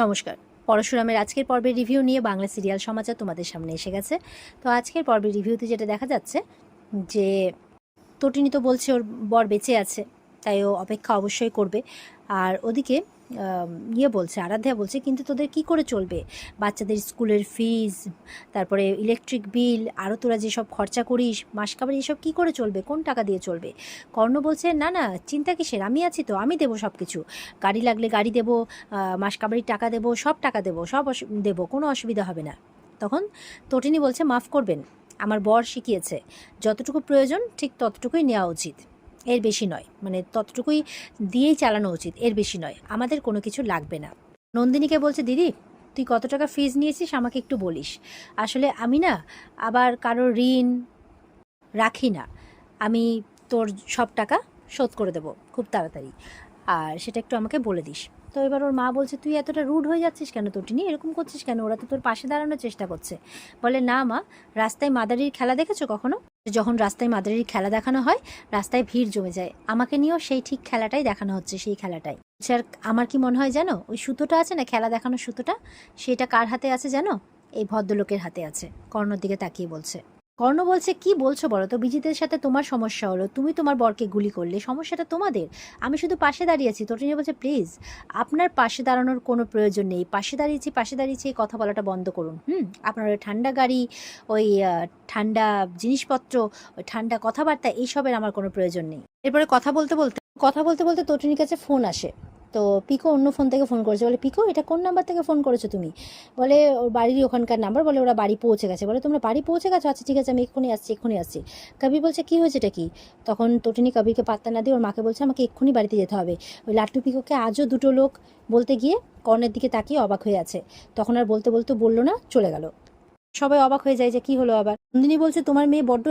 নমস্কার। পরশুরামের আজকের পর্বের রিভিউ নিয়ে বাংলা সিরিয়াল সমাচার তোমাদের সামনে এসে গেছে। তো আজকের পর্বের রিভিউতে যেটা দেখা যাচ্ছে যে তটিনী তো বলছে ওর বর বেঁচে আছে, তাই ও অপেক্ষা অবশ্যই করবে। আর ওদিকে বলছে, আরাধ্যা বলছে, কিন্তু তোদের কি করে চলবে? বাচ্চাদের স্কুলের ফিজ, তারপরে ইলেকট্রিক বিল, আরও তোরা যেসব খরচা করিস, মাসকাবারি, এসব কী করে চলবে? কোন টাকা দিয়ে চলবে? কর্ণ বলছে, না না, চিন্তা কিসের, আমি আছি তো, আমি দেবো সব কিছু। গাড়ি লাগলে গাড়ি দেবো, মাসকাবারির টাকা দেবো, সব টাকা দেবো, সব দেবো, কোনো অসুবিধা হবে না। তখন তটিনী বলছে, মাফ করবেন, আমার বর শিখিয়েছে, যতটুকু প্রয়োজন ঠিক ততটুকুই নেওয়া উচিত, এর বেশি নয়, মানে ততটুকুই দিয়েই চালানো উচিত, এর বেশি নয়, আমাদের কোনো কিছু লাগবে না। নন্দিনীকে বলছে, দিদি তুই কত টাকা ফিজ নিয়েছিস আমাকে একটু বলিস, আসলে আমি না আবার কারো ঋণ রাখি না, আমি তোর সব টাকা শোধ করে দেবো খুব তাড়াতাড়ি, আর সেটা একটু আমাকে বলে দিস। তো এবার ওর মা বলছে, তুই এতটা রুড হয়ে যাচ্ছিস কেন তটিনী, এরকম করছিস কেন? ওরা তো তোর পাশে দাঁড়ানোর চেষ্টা করছে। বলে, না মা, রাস্তায় মাদারির খেলা দেখেছো কখনো? যখন রাস্তায় মাদারির খেলা দেখানো হয়, রাস্তায় ভিড় জমে যায়, আমাকে নিয়েও সেই ঠিক খেলাটাই দেখানো হচ্ছে, সেই খেলাটাই। আর আমার কি মনে হয় জানো, ওই সুতোটা আছে না, খেলা দেখানোর সুতোটা, সেটা কার হাতে আছে জানো? এই ভদ্রলোকের হাতে আছে। কর্ণর দিকে তাকিয়ে বলছে। কর্ণ বলছে, কি বলছো বলো তো, বিজিতের সাথে তোমার সমস্যা হলো, তুমি তোমার বরকে গুলি করলে, সমস্যাটা তোমাদের, আমি শুধু পাশে দাঁড়িয়েছি। তটিনী বলছে, প্লিজ আপনার পাশে দাঁড়ানোর কোনো প্রয়োজন নেই, পাশে দাঁড়িয়েছি এই কথা বলাটা বন্ধ করুন। আপনার ওই ঠান্ডা গাড়ি, ওই ঠান্ডা জিনিসপত্র, ওই ঠান্ডা কথাবার্তা, এইসবের আমার কোনো প্রয়োজন নেই। এরপরে কথা বলতে তটিনীর কাছে ফোন আসে। তো পিকো অন্য ফোন থেকে ফোন করেছে। বলে, পিকো এটা কোন নাম্বার থেকে ফোন করেছো তুমি? বলে, ওর বাড়িরই ওখানকার নাম্বার। বলে, ওরা বাড়ি পৌঁছে গেছে। বলে, তোমরা বাড়ি পৌঁছে গেছো? আচ্ছা ঠিক আছে, আমি এক্ষুনি আসছি। কবির বলছে, কী হয়েছে, এটা কি? তখন তটিনী কবিরকে পাত্তা না দিয়ে ওর মাকে বলছে, আমাকে এক্ষুনি বাড়িতে যেতে হবে। ওই লাট্টু পিকোকে আজও দুটো লোক বলতে গিয়ে কর্ণের দিকে তাকিয়ে অবাক হয়ে আছে। তখন আর বলতে বললো না, চলে গেল। সবাই অবাক হয়ে যায় যে কি হলো আবার। নন্দিনী বলছে, তোমার মেয়ে বড্ড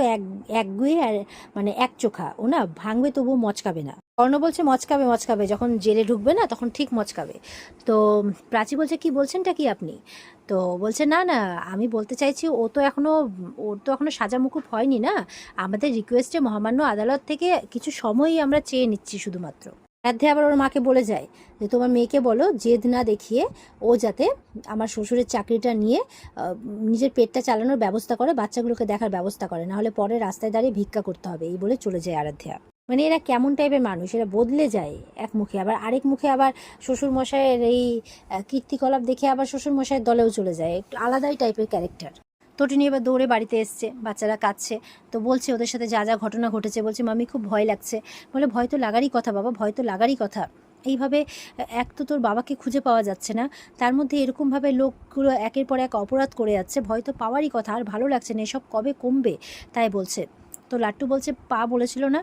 একগুঁয়ে আর মানে এক চোখা, ও না ভাঙবে তবুও মচকাবে না। কর্ণ বলছে, মচকাবে, যখন জেলে ঢুকবে না তখন ঠিক মচকাবে। তো প্রাচী বলছে, কি বলছেনটা কি আপনি? তো বলছে, না না, আমি বলতে চাইছি, ওর তো এখনো সাজা মুকুব হয়নি না, আমাদের রিকোয়েস্টে মহামান্য আদালত থেকে কিছু সময়ই আমরা চেয়ে নিচ্ছি শুধুমাত্র। মধ্যে আবার ওর মাকে বলে যায় যে, তোমার মেয়েকে বলো জেদ না দেখিয়ে ও যাতে আমার শ্বশুরের চাকরিটা নিয়ে নিজের পেটটা চালানোর ব্যবস্থা করে, বাচ্চাগুলোকে দেখার ব্যবস্থা করে, নাহলে পরে রাস্তায় দাঁড়িয়ে ভিক্ষা করতে হবে, এই বলে চলে যায় আরাধ্যা। মানে এরা কেমন টাইপের মানুষ, এরা বদলে যায় এক মুখে, আবার আরেক মুখে আবার শ্বশুরমশাইয়ের এই কীর্তিকলাপ দেখে আবার শ্বশুরমশাইয়ের দলেও চলে যায়, একটু আলাদাই টাইপের ক্যারেক্টার। তটিনী এবার দৌড়ে বাড়িতে এসছে, বাচ্চারা কাঁদছে, তো বলছে ওদের সাথে যা যা ঘটনা ঘটেছে। বলছে, মামি খুব ভয় লাগছে। বলে, ভয় তো লাগারই কথা বাবা, ভয় তো লাগারই কথা। এইভাবে এক তো তোর বাবাকে খুঁজে পাওয়া যাচ্ছে না, তার মধ্যে এরকমভাবে লোকগুলো একের পর এক অপরাধ করে যাচ্ছে, ভয় তো পাওয়ারই কথা, আর ভালো লাগছে না, এসব কবে কমবে, তাই বলছে। তো লাট্টু বলছে, পা বলেছিল না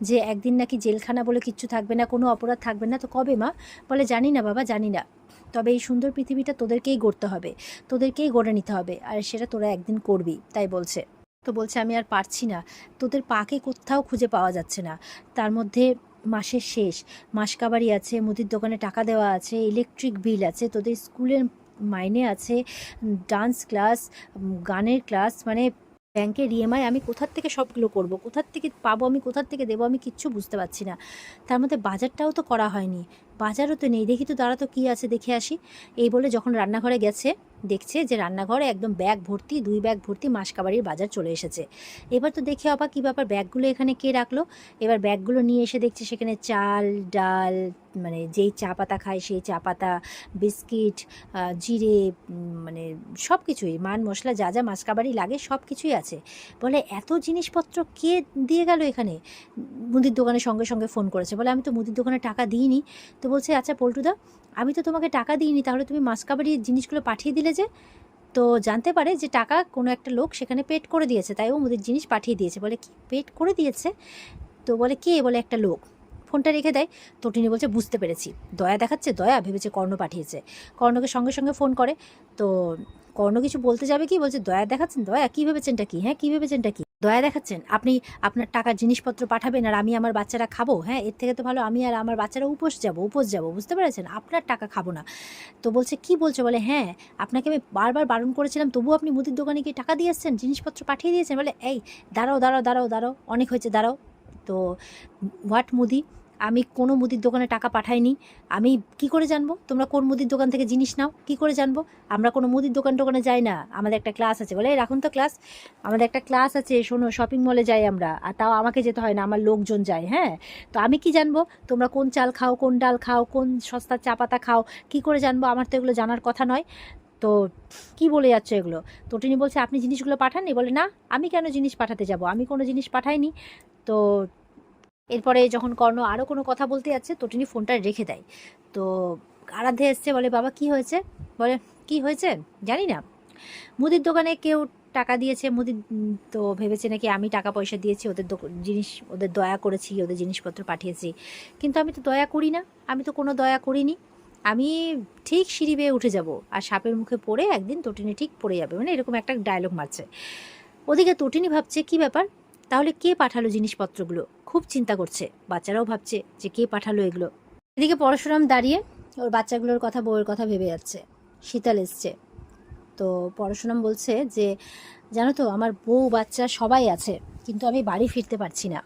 যে একদিন নাকি জেলখানা বলে কিচ্ছু থাকবে না, কোনো অপরাধ থাকবে না, তো কবে মা? বলে, জানি না বাবা, জানি না, তবে এই সুন্দর পৃথিবীটা তোদেরকেই গড়তে হবে, তোদেরকেই গড়ে নিতে হবে, আর সেটা তোরা একদিন করবি, তাই বলছে। তো বলছে, আমি আর পারছি না, তোদের পাকে কোথাও খুঁজে পাওয়া যাচ্ছে না, তার মধ্যে মাসের শেষ, মাসকাবারি আছে, মুদির দোকানে টাকা দেওয়া আছে, ইলেকট্রিক বিল আছে, তোদের স্কুলের মাইনে আছে, ডান্স ক্লাস, গানের ক্লাস, মানে ব্যাংকের ইএমআই, আমি কোথার থেকে সবগুলো করব, কোথার থেকে পাবো, আমি কোথার থেকে দেবো, আমি কিচ্ছু বুঝতে পারছি না। তার মধ্যে বাজারটাও তো করা হয়নি, বাজারও তো নেই, দেখি তো দাঁড়া তো কী আছে দেখে আসি। এই বলে যখন রান্নাঘরে গেছে, দেখছে যে রান্নাঘরে একদম ব্যাগ ভর্তি, 2 ব্যাগ ভর্তি মাসকাবারির বাজার চলে এসেছে। এবার তো দেখে অবাক, কী ব্যাপার, ব্যাগগুলো এখানে কে রাখলো? এবার ব্যাগগুলো নিয়ে এসে দেখছে সেখানে চাল ডাল, মানে যেই চা পাতা খায় সেই চা পাতা, বিস্কিট, জিরে, মানে সব কিছুই, মান মশলা যা যা মাসকাবারি লাগে সব কিছুই আছে। বলে, এত জিনিসপত্র কে দিয়ে গেল এখানে? মুদির দোকানের সঙ্গে সঙ্গে ফোন করেছে। বলে, আমি তো মুদির দোকানে টাকা দিইনি। তো বলছে, আচ্ছা পল্টুদা, আমি তো তোমাকে টাকা দিইনি, তাহলে তুমি মাসকাবারির জিনিসগুলো পাঠিয়ে দিলে যে? তো জানতে পারে যে টাকা কোনো একটা লোক সেখানে পেড করে দিয়েছে, তাই ও মুদির জিনিস পাঠিয়ে দিয়েছে। বলে, কি পেড করে দিয়েছে? তো বলে, কে? বলে, একটা লোক। ফোনটা রেখে দেয়। তটিনী বলছে, বুঝতে পেরেছি, দয়া দেখাচ্ছে, দয়া ভেবেছে কর্ণ পাঠিয়েছে। কর্ণকে সঙ্গে সঙ্গে ফোন করে। তো কর্ণ কিছু বলতে যাবে, কি বলছে, দয়া দেখাচ্ছেন, দয়া কী ভেবেছেনটা কি? হ্যাঁ, কী ভেবেছেনটা কি? দয়া দেখাচ্ছেন, আপনি আপনার টাকার জিনিসপত্র পাঠাবেন আর আমি আমার বাচ্চারা খাবো? হ্যাঁ, এর থেকে তো ভালো আমি আর আমার বাচ্চারা উপোস যাবো, বুঝতে পেরেছেন, আপনার টাকা খাবো না। তো বলছে, কি বলছো? বলে, হ্যাঁ, আপনাকে আমি বারবার বারণ করেছিলাম, তবুও আপনি মুদির দোকানে গিয়ে টাকা দিয়ে এসছেন, জিনিসপত্র পাঠিয়ে দিয়েছেন। বলে, এই দাঁড়াও, অনেক হয়েছে, দাঁড়াও। তো হোয়াট মুদি, আমি কোনো মুদির দোকানে টাকা পাঠাইনি। আমি কি করে জানবো তোমরা কোন মুদির দোকান থেকে জিনিস নাও? কি করে জানবো? আমরা কোনো মুদির দোকানে যাই না, আমাদের একটা ক্লাস আছে। বলে রাখুন তো ক্লাস, আমাদের একটা ক্লাস আছে, শোনো, শপিং মলে যাই আমরা, আর তাও আমাকে যেতে হয় না, আমার লোকজন যায়। হ্যাঁ, তো আমি কি জানবো তোমরা কোন চাল খাও, কোন ডাল খাও, কোন সস্তার চা পাতা খাও? কি করে জানবো? আমার তো এগুলো জানার কথা নয়। তো কি বলে যাচ্ছে এগুলো? তটিনী বলছে আপনি জিনিসগুলো পাঠাননি? বলে না, আমি কেন জিনিস পাঠাতে যাব, আমি কোনো জিনিস পাঠাইনি। তো এরপরে যখন কর্ণ আরও কোনো কথা বলতে যাচ্ছে, তটিনী ফোনটা রেখে দেয়। তো আরাধ্যা এসছে, বলে বাবা কি হয়েছে? বলে কি হয়েছে জানি না, মুদির দোকানে কেউ টাকা দিয়েছে, তো ভেবেছে নাকি আমি টাকা পয়সা দিয়েছি, ওদের জিনিস, ওদের দয়া করেছি, ওদের জিনিসপত্র পাঠিয়েছি। কিন্তু আমি তো দয়া করি না, আমি তো কোনো দয়া করিনি। আমি ঠিক সিঁড়ি বেয়ে উঠে যাব, আর সাপের মুখে পড়ে একদিন তটিনী ঠিক পড়ে যাবে, মানে এরকম একটা ডায়লগ মারছে। ওদিকে তটিনী ভাবছে কি ব্যাপার, তাহলে কে পাঠালো জিনিসপত্রগুলো? খুব চিন্তা করছে। বাচ্চারাও ভাবছে যে কে পাঠালো এগুলো। এদিকে পরশুরাম দাঁড়িয়ে ওর বাচ্চাগুলোর কথা, বউয়ের কথা ভেবে যাচ্ছে। শীতল এসছে। তো পরশুরাম বলছে যে জানো তো, আমার বউ বাচ্চা সবাই আছে, কিন্তু আমি বাড়ি ফিরতে পারছি না।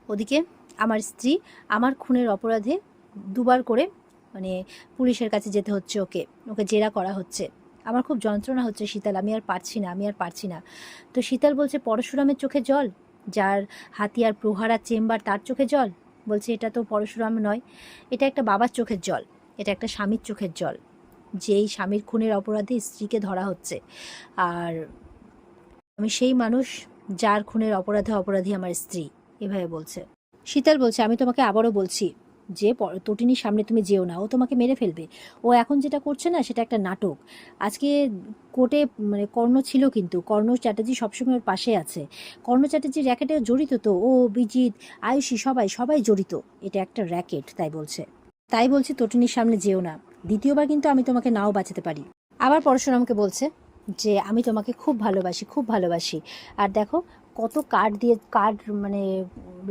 ওদিকে আমার স্ত্রী আমার খুনের অপরাধে দুবার করে মানে পুলিশের কাছে যেতে হচ্ছে, ওকে জেরা করা হচ্ছে। আমার খুব যন্ত্রণা হচ্ছে শীতল, আমি আর পারছি না। তো শীতল বলছে পরশুরামের চোখে জল, যার হাতিয়ার প্রহারা চেম্বার তার চোখে জল? বলছে এটা তো পরশুরাম নয়, এটা একটা বাবার চোখের জল, এটা একটা স্বামীর চোখের জল, যেই স্বামীর খুনের অপরাধে স্ত্রীকে ধরা হচ্ছে। আর আমি সেই মানুষ যার খুনের অপরাধী আমার স্ত্রী, এভাবে বলছে। শীতল বলছে আমি তোমাকে আবারও বলছি যে তটিনীর সামনে তুমি যেও না, ও তোমাকে মেরে ফেলবে। ও এখন যেটা করছে না সেটা একটা নাটক। আজকে কোর্টে মানে কর্ণ ছিল, কিন্তু কর্ণ চ্যাটার্জি সবসময় ওর পাশে আছে। কর্ণ চ্যাটার্জির র্যাকেটে জড়িত তো, ও বিজিৎ আয়ুষী সবাই জড়িত, এটা একটা র্যাকেট। তাই বলছি তটিনীর সামনে যেও না, দ্বিতীয়বার কিন্তু আমি তোমাকে নাও বাঁচাতে পারি। আবার পরশুরামকে বলছে যে আমি তোমাকে খুব ভালোবাসি। আর দেখো কত কার্ড মানে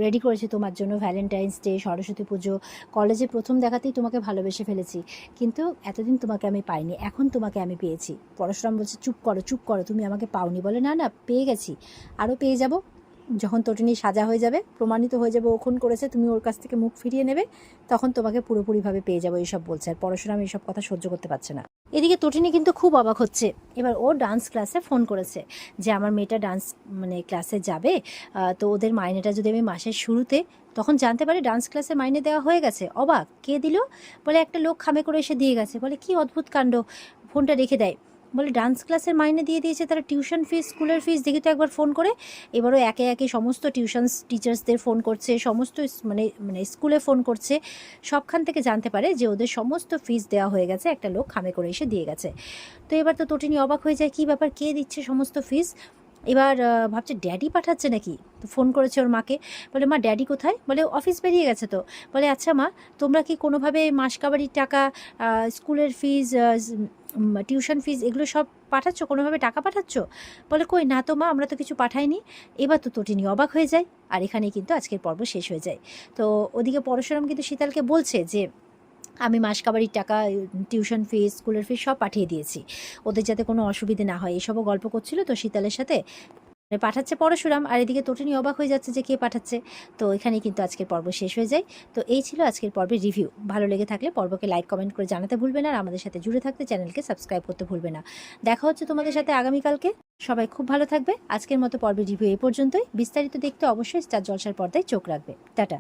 রেডি করেছি তোমার জন্য, ভ্যালেন্টাইন্স ডে, সরস্বতী পুজো, কলেজে প্রথম দেখাতেই তোমাকে ভালোবেসে ফেলেছি, কিন্তু এতদিন তোমাকে আমি পাইনি, এখন তোমাকে আমি পেয়েছি। পরশুরাম বলছে চুপ করো, তুমি আমাকে পাওনি? বলে না, পেয়ে গেছি, আরও পেয়ে যাব। যখন তটিনী সাজা হয়ে যাবে, প্রমাণিত হয়ে যাবে ও খুন করেছে, তুমি ওর কাছ থেকে মুখ ফিরিয়ে নেবে, তখন তোমাকে পুরোপুরিভাবে পেয়ে যাবো, এইসব বলছে। আর পরশুরাম এইসব কথা সহ্য করতে পারছে না। এদিকে তটিনী কিন্তু খুব অবাক হচ্ছে। এবার ও ডান্স ক্লাসে ফোন করেছে যে আমার মেয়েটা ডান্স মানে ক্লাসে যাবে, তো ওদের মাইনেটা যদি আমি মাসের শুরুতে, তখন জানতে পারি ডান্স ক্লাসে মাইনে দেওয়া হয়ে গেছে। অবাক, কে দিল? বলে একটা লোক খামে করে এসে দিয়ে গেছে। বলে কি অদ্ভুত কাণ্ড, ফোনটা রেখে দেয়। বলে ডান্স ক্লাসের মাইনে দিয়ে দিয়েছে, তারা টিউশন ফিস, স্কুলের ফিস দেখি তো একবার ফোন করে। এবারও একে একে সমস্ত টিচার্সদের ফোন করছে, সমস্ত মানে স্কুলে ফোন করছে, সবখান থেকে জানতে পারে যে ওদের সমস্ত ফিস দেওয়া হয়ে গেছে, একটা লোক খামে করে এসে দিয়ে গেছে। তো এবার তো তটিনী অবাক হয়ে যায়, কী ব্যাপার, কে দিচ্ছে সমস্ত ফিস? এবার ভাবছে ড্যাডি পাঠাচ্ছে নাকি। তো ফোন করেছে ওর মাকে, বলে মা ড্যাডি কোথায়? বলে অফিস বেরিয়ে গেছে। তো বলে আচ্ছা মা, তোমরা কি কোনোভাবে মাসকাবারির টাকা, স্কুলের ফিস, টিউশন ফিস এগুলো সব পাঠাচ্ছ, কোনোভাবে টাকা পাঠাচ্ছ? বলে কই না তো মা, আমরা তো কিছু পাঠাইনি। এবার তো তটিনী অবাক হয়ে যায়। আর এখানেই কিন্তু আজকের পর্ব শেষ হয়ে যায়। তো ওদিকে পরশুরাম কিন্তু শীতলকে বলছে যে আমি মাসকাবারির টাকা, টিউশন ফিস, স্কুলের ফিস সব পাঠিয়ে দিয়েছি, ওদের যাতে কোনো অসুবিধে না হয়। এসবও গল্প করছিল তো শীতলের সাথে, পাঠাচ্ছে পরশুরাম। আর এদিকে তটিনী অবাক হয়ে যাচ্ছে যে কে পাঠাচ্ছে। তো এখানেই কিন্তু আজকের পর্ব শেষ হয়ে যায়। তো এই ছিল আজকের পর্বের রিভিউ। ভালো লেগে থাকলে পর্বকে লাইক কমেন্ট করে জানাতে ভুলবে না, আর আমাদের সাথে জুড়ে থাকতে চ্যানেলকে সাবস্ক্রাইব করতে ভুলবে না। দেখা হচ্ছে তোমাদের সাথে আগামীকালকে। সবাই খুব ভালো থাকবে। আজকের মতো পর্বের রিভিউ এই পর্যন্তই। বিস্তারিত দেখতে অবশ্যই স্টার জলসার পর্দায় চোখ রাখবে। টাটা।